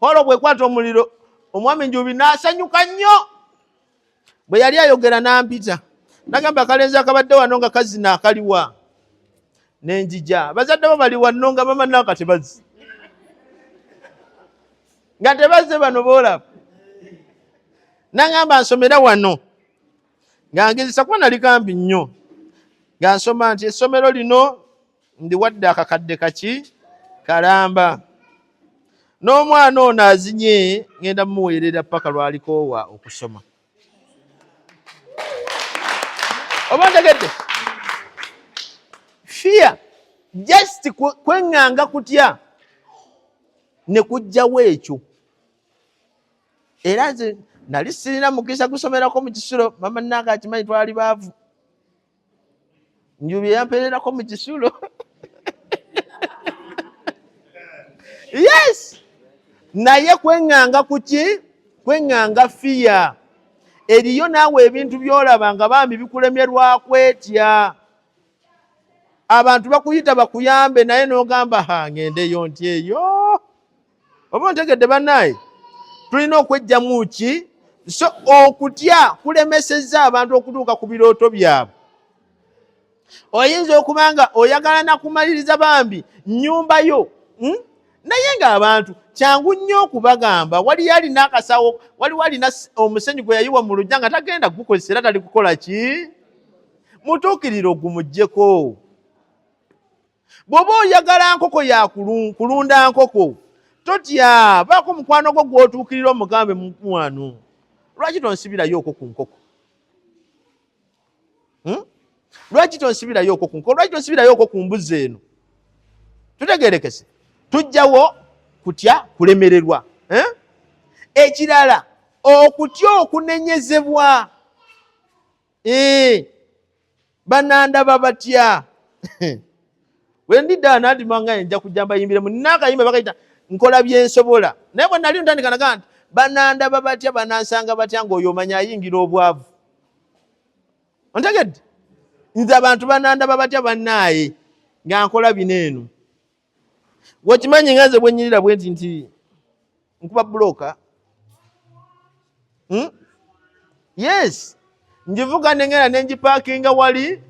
Holo bwekwata omuliro omwami Njubi n'asanyuka nnyo. Bwe yali ayogera n'ampita. Nagamba akalenzi akabadde wano nga kazina akaliwa. Nenjija. Bazadde bo bali wano nga mama naka tebazi. Nga tebaze bano boolaba. Nangamba nsomera wano. Nga ngezesa kuba nali kampi nnyo. Nga nsoma nti essomero lino ndi wadde akakadde kaki kalamba. N'omwana ono azinye ngenda mumuweerera paka lwalikoowa okusoma. Oba ntegedde? fear just kwenganga kutya ne kujjawo ekyo. Era nze nali sirina mukisa kusomerako mu Kisulo, mama nange akimanyi twali baavu. Njubi yampererako mu Kisulo. Yes, naye kwenganga kuki? Kwenganga fear. Eriyo naawe ebintu byolaba nga bambi bikulemyerwa kwetya. Abantu bakuyita bakuyambe naye n'ogamba ngendeyo nti eyo. Oba ntegedde bannaye? Tulina okwejjamu ki? So okutya kulemesezza abantu okutuuka ku birooto byabwe. Oyinza okubanga oyagala nakumaliriza bambi nnyumba yo, naye ng'abantu kyangu nnyo okubagamba wali alina akasawo, waliwo alina omusenyu gwe yayiwa mu lujja nga tagenda kugukozesa era tali kukola ki? Mutuukirire ogumuggyeko. Bw'oba oyagala nkoko kulunda nkoko, totya, baako mukwano gwo gw'otuukirira omugambe mukwano. Lwaki tonsibirayoko ku nkoko? Lwaki tonsibirayoko ku nkoko? Lwaki tonsibirayoko ku mbuzi eno? Tutegerekese. Tujjawo kutya kulemererwa. Ekirala okutya okunenyezebwa. Banandaba batya. Wendidda nandimanga nja kujja mbayimbiremu n'akayimba bakayita nkola byensobola. Naye bwe nali ntandika naga nti banandaba batya banansanga batya ng'oyo omanya ayingira obwavu. Ontegedde? Nze abantu banandaba batya bannaaye nga nkola bino eno. Wekimanyi nga nze bwe nnyirira bwe nti nkuba buloka. Yes, ngivuga nengenda nengipakinga wali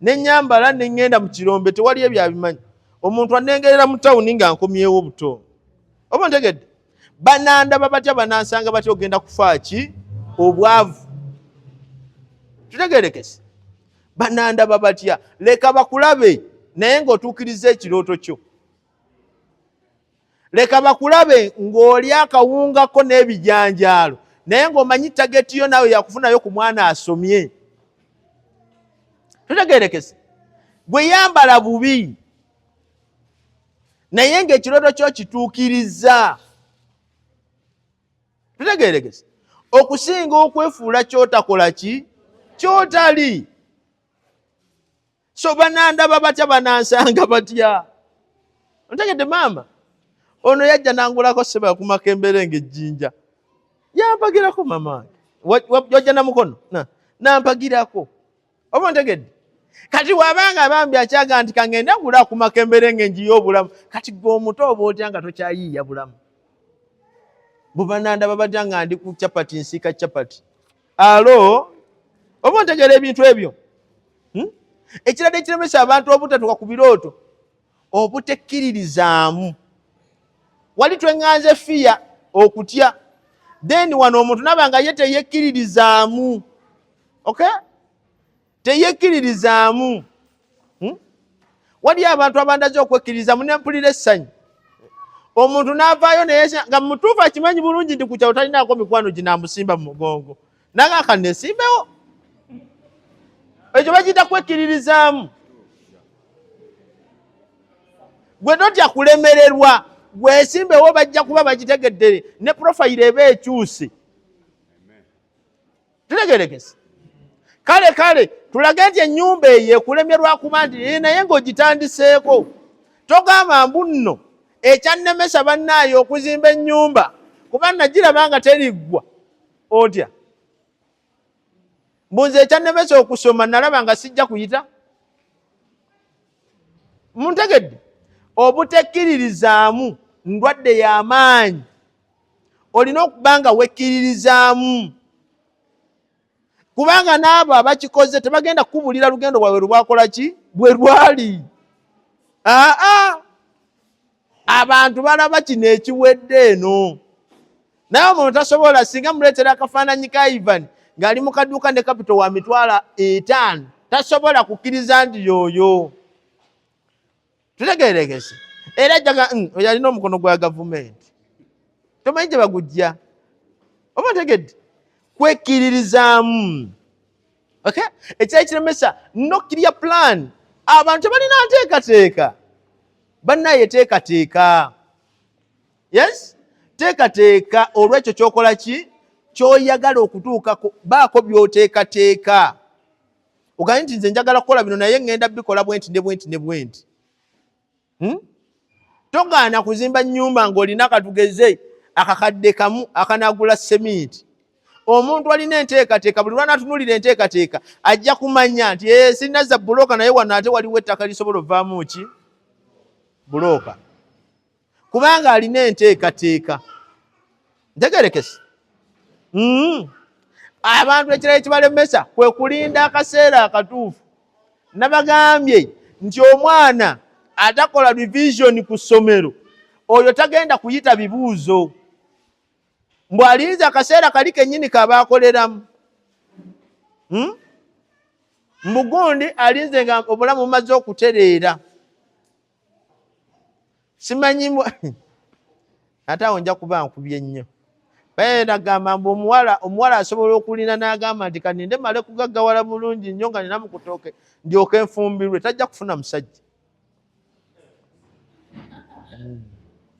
nenyambala nengenda mu kirombe tewali ebyo abimanyi. Omuntu anengerera mu tawuni nga nkomyewo buto. Oba ntegedde? Banandaba batya banansanga batya ogenda kufa ki? Obwavu. Tutegerekese? Banandaba batya leka bakulabe naye ng'otuukiriza ekirooto kyo. Leka bakulabe ng'oli akawungako n'ebijanjaalo naye ng'omanyi tageti yo nawe yakufunayo ku mwana asomye. Tutegerekese? Bwe yambala bubi naye ng'ekirooto kyo kituukiriza. Tutegerekese? Okusinga okwefuula kyotakola ki? Kyotali. So banandaba batya banansanga batya. Ontegedde maama? Ono yajja nangulako seba ku Makembere ng'ejjinja. Yampagirako mama. Wajja na mukono? Nampagirako. Oba ontegedde? Kati wabanga bambi akyaga nti kangenda ngula ku Makembere ng'enjiyo obulamu. Kati gwe omuto oba otya nga tokyayiiya bulamu. Bubanandaba batya nga ndi ku chapati nsika chapati. Alo? Oba ontegera ebintu ebyo? Ekirala ekiremesa abantu obutatuuka ku birooto obutekkiririzaamu. Wali twenganze fiya okutya. Then wano omuntu nabanga ye teyekkiririzaamu. Okay? Teyekkiririzaamu. Wali abantu abandaze okwekkiririzaamu nempulira essanyu. Omuntu n'avaayo naye nga mutuufu akimanyi bulungi nti ku kyalo talinaako mikwano ginamusimba mu mugongo. Nange akanesimbewo. Ekyo bagiyita kwekkiririzaamu. Gwe totya kulemererwa. Gwesimbewo bajja kuba bagitegedde ne profile eba ekyuse. Tutegerekese? Kale tulage nti ennyumba eyo ekulemyerwa kuba nti naye ng'ogitandiseeko. Togamba mbu nno ekyannemesa bannaaye okuzimba ennyumba kuba nagiraba nga teriggwa. Otya? Mbunze ekyannemesa okusoma nalaba nga sijja kuyita. Muntegedde? Obutekkiririzaamu ndwadde y'amaanyi. Olina okuba nga wekkiririzaamu. Kubanga n'abo abakikoze tebagenda kukubulira lugendo lwawe lwakola ki? Bwe lwali. Abantu balaba kino ekiwedde eno. Naye omuntu tasobola singa muleetera akafaananyi ka Ivan ng'ali mu kadduuka ne kapito wa mitwalo 5 tasobola kukkiriza nti yooyo. Tutegerekese? Era jaga oyo alina omukono gwa gavumenti. Tomanyi gye bagujja. Oba otegedde? Kwekkiririzaamu. Okay? Ekyali kiremesa no clear plan abantu balina nteekateeka bannaye teekateeka. Yes, teekateeka olw'ekyo kyokola ki kyoyagala okutuukako, baako by'oteekateeka. Ogambe nti nze njagala kukola bino naye ngenda bikola bwenti ne bwenti ne bwenti. Togaana kuzimba nnyumba ng'olina akatugeze akakadde kamu akanagula seminti. Omuntu alina enteekateeka, buli lw'anaatunulira enteekateeka ajja kumanya nti sinazza bulooka naye wano ate waliwo ettaka lisobola ovaamu ki bulooka, kubanga alina enteekateeka. Ntegerekese. Abantu ekirala ekibalemesa kwe kulinda akaseera akatuufu. Nabagambye nti omwana atakola revision ku ssomero oyo tagenda kuyita bibuuzo, mbw alinza akaseera kali kennyini kabaakoleramu. Mbugundi alinze nga obulamu bumaze okutereera. Simanyi ate awo nja kuba nkubye nnyo. Baye nagamba mbu omuwala asobola okulina n'agamba nti kaninde male kugaggawala bulungi nnyo nga nina mu kutooke ndyoke nfumbirwe, tajja kufuna musajja.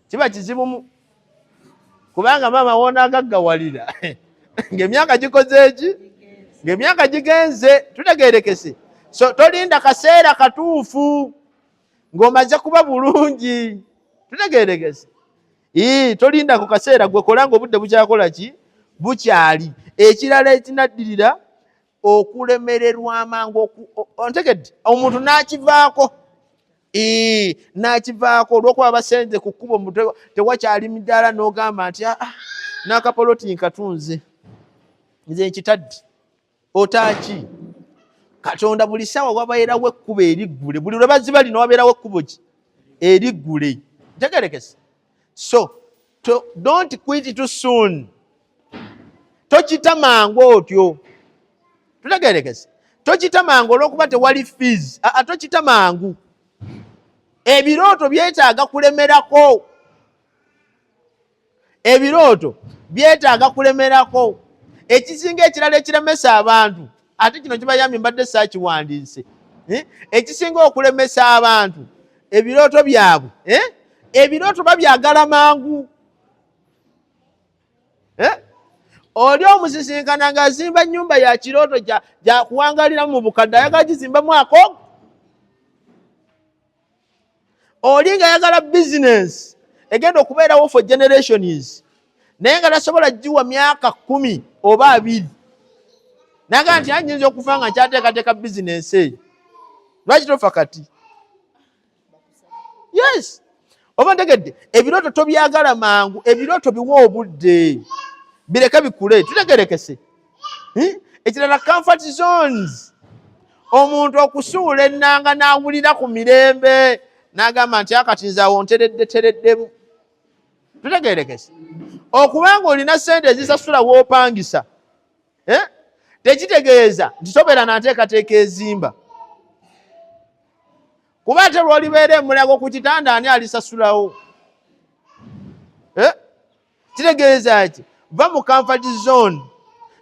Kiba kizibu kubanga maama woonaagaggawalira ng'emyaka gikoze eki, ng'emyaka gigenze. Tutegeerekese. So tolinda kaseera katuufu ng'omaze kuba bulungi. Tutegeerekese. Tolinda ku kaseera gwe kola ng'obudde bukyakola ki bukyali. Ekirala ekinaddirira okulemererwa amangu, ontegedde omuntu n'akivaako. N'akivaako olw'okuba abasenze ku kkubo tewakyali midaala n'ogamba nti n'akapoloti nkatunze nze nkitadde. Otaaki Katonda buli ssaawa wabeerawo ekkubo eriggule, buli lwe baziba lino wabeerawo ekkubo ki eriggule. Ntegeerekese. So don't quit too soon. Tokita mangu otyo. Tutegeerekese. Tokita mangu olw'okuba tewali fees. Tokita mangu. Ebirooto byetaaga kulemerako. Ebirooto byetaaga kulemerako. Ekisinga ekirala ekiremesa abantu, ate kino kibayambye mbadde saakiwandiise. Ekisinga okulemesa abantu ebirooto byabwe, ebirooto babyagala mangu. Oli omusisinkana ng'azimba nnyumba ya kirooto gya kuwangaliramu mu bukadde, ayagala gizimba mwaka ogwo. Oli ng'ayagala bizinesi egenda okubeerawo for generations, naye nga tasobola giwa myaka 10 oba 2. Naga nti anyinza okufa nga nkyateekateeka bizinesi eyo. Lwaki tofa kati? Yes. Oba ntegedde, ebirooto tobyagala mangu, ebirooto biwa obudde, bireke bikule. Tutegeerekese. Ekirala comfort zones. Omuntu okusuula ennanga n'awulira ku mirembe n'agamba nti akati nze awo ntereddemu. Tutegeerekese. Okubanga olina ssente ezisasula w'opangisa, tekitegeeza nti sobeera n'anteekateeka ezimba. Kuba ate lw'olibeera emulago ku kitanda ani alisasulawo? Kitegeeza ki? Va mu comfort zone.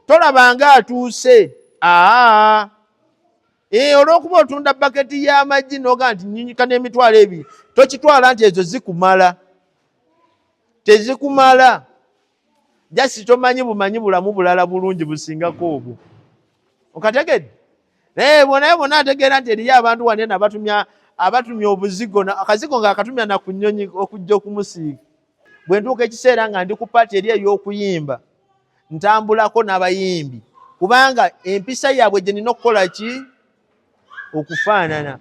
Tolabanga atuuse. Olw'okuba otunda baketi y'amagi n'oga nti nyinyika n'emitwalo 2, tokitwala nti ezo zikumala. Tezikumala. Jasi tomanyi bumanyi bulamu bulala bulungi busingako obwo. Okategedde? Naye bonna ategeera nti eriyo abantu wanene abatumya obuzigo, akazigo ng'akatumya na ku nnyonyi okujja okumusiiga. Bwe ntuuka ekiseera nga ndi ku paati eri ey'okuyimba, ntambulako n'abayimbi, kubanga empisa yaabwe gye nina okukola ki? Okufaanana.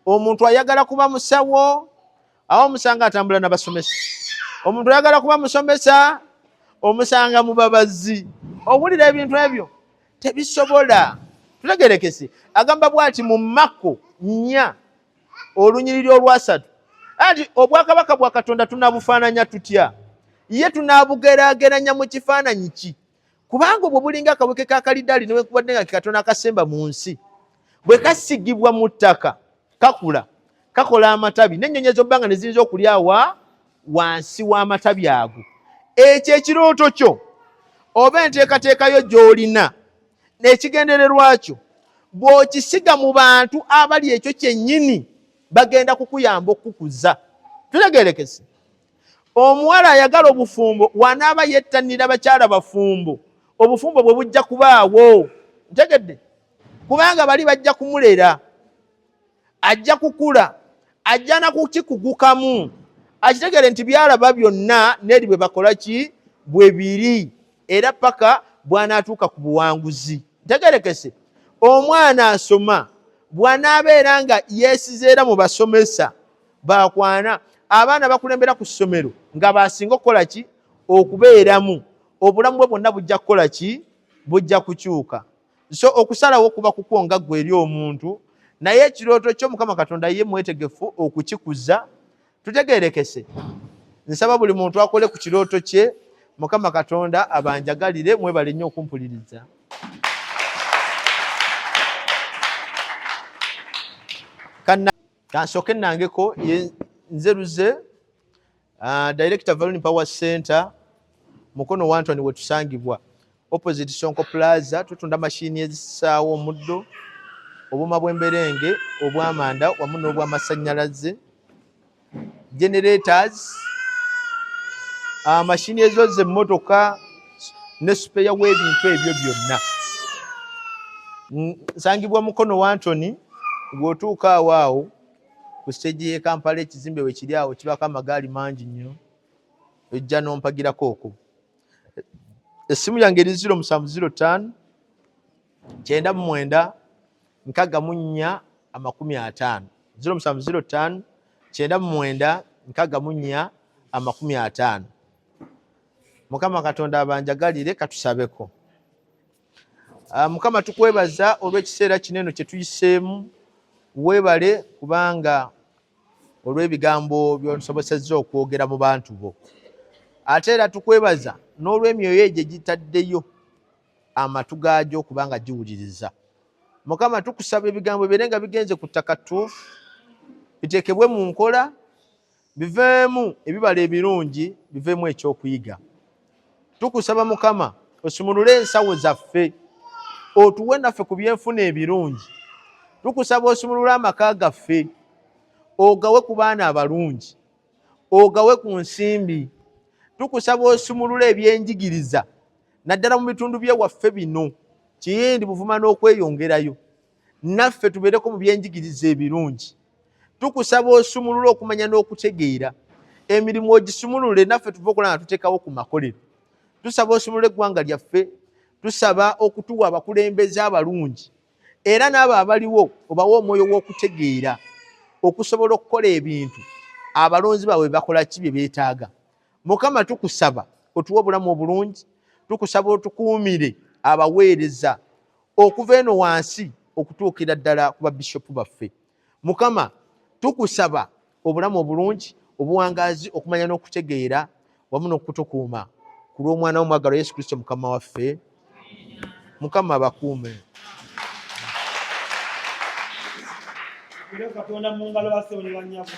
Omuntu ayagala kuba musawo, awo omusanga atambula n'abasomesa. Omuntu ayagala kuba musomesa, omusanga mu babazi. Owulira ebintu ebyo tebisobola. Tutegeerekese. Agamba bw'ati mu Makko 4 olunyiriri olwa 3 anti obwakabaka bwa Katonda tunabufaananya tutya? Ye tunabugeraageranya mu kifaananyi ki? Kubanga obwo bulinga akaweke ka kalidaali newankubadde nga Katonda akasemba mu nsi. Bwe kasigibwa mu ttaka kakula, kakola amatabi, n'ennyonyi ez'obbanga ne ziyinza okulyawa wansi w'amatabi ago. Ekyo ekirooto kyo oba enteekateekayo gy'olina n'ekigendererwa kyo bw'okisiga mu bantu abali ekyo kyennyini bagenda kukuyamba okukuza. Tulegerekese omuwala ayagala obufumbo wanaaba yettanira bakyala bafumbo, obufumbo bwe bujja kubaawo. Ntegedde? Kubanga bali bajja kumulera, ajja kukula, ajja na kukikugukamu, akitegere nti byalaba byonna n'eri bwe bakola ki bwe biri, era paka bw'anaatuuka ku buwanguzi. Ntegerekese omwana asoma bw'anaabeera nga yeesizeera mu basomesa baakwana, abaana bakulembera ku ssomero nga basinga okukola ki okubeeramu, obulamu bwe bwonna bujja kukola ki bujja kukyuka. So okusalawo kuba kukwonga ggwe eri omuntu, naye ekirooto kyo Mukama Katonda ye mwetegefu okukikuza. Tutegerekese nsaba buli muntu akole ku kirooto kye. Mukama Katonda abanjagalire, mwebale nnyo okumpuliriza. Kansooke nangeko nzeruze Director Valuni Power Center mukono wa Anthony wetusangibwa opposite Sonko Plaza. Tutunda mashini ezisaawa omuddo, obuma bw'emberenge, obw'amanda wamu n'obw'amasannyalaze, generators, mashini ezoza emmotoka ne supeya w'ebintu ebyo byonna. Nsangibwa mukono wa Anthony. Bw'otuuka awo ku stage y'e Kampala, ekizimbe we kiri awo kibako amagaali mangi nnyo, ojja n'ompagirako okwo. Essimu yange eri 0705 99 64 50. 0705 99 64 50. Mukama Katonda abanjagalire, katusabeko. Mukama tukwebaza olw'ekiseera kinene kye tuyiseemu, weebale kubanga olw'ebigambo by'onsobosezza okwogera mu bantu bo. Ate era tukwebaza n'olw'emyoyo egyo gitaddeyo amatu gaagyo kubanga giwuliriza. Mukama tukusaba ebigambo bire nga bigenze ku ttaka ttuufu, biteekebwe mu nkola, biveemu ebibala ebirungi, biveemu ekyokuyiga. Tukusaba Mukama osumulule ensawo zaffe, otuwe naffe ku byenfuna ebirungi. Tukusaba osumulule amaka gaffe, ogawe ku baana abalungi, ogawe ku nsimbi. Tukusaba osumulule ebyenjigiriza naddala mu bitundu byewaffe bino, Kiyindi, Buvuma n'okweyongerayo, naffe tubeereko mu byenjigiriza ebirungi. Tukusaba osumulule okumanya n'okutegeera, emirimu ogisumulule naffe tuve okulaba nga tuteekawo ku makolero. Tusaba osumulule eggwanga lyaffe, tusaba okutuwa abakulembeze abalungi, era n'abo abaliwo obawe omwoyo w'okutegeera okusobola okukola ebintu abalonzi baabwe bakola ki bye beetaaga. Mukama tukusaba otuwe obulamu obulungi, tukusaba otukuumire abaweereza okuva eno wansi okutuukira ddala ku babishopu baffe. Mukama tukusaba obulamu obulungi, obuwangaazi, okumanya n'okutegeera wamu n'okutukuuma ku lw'omwana w'omwagalwa Yesu Kristo Mukama waffe. Mukama abakuume. Katonda mu ngalo basse oli bannyabo.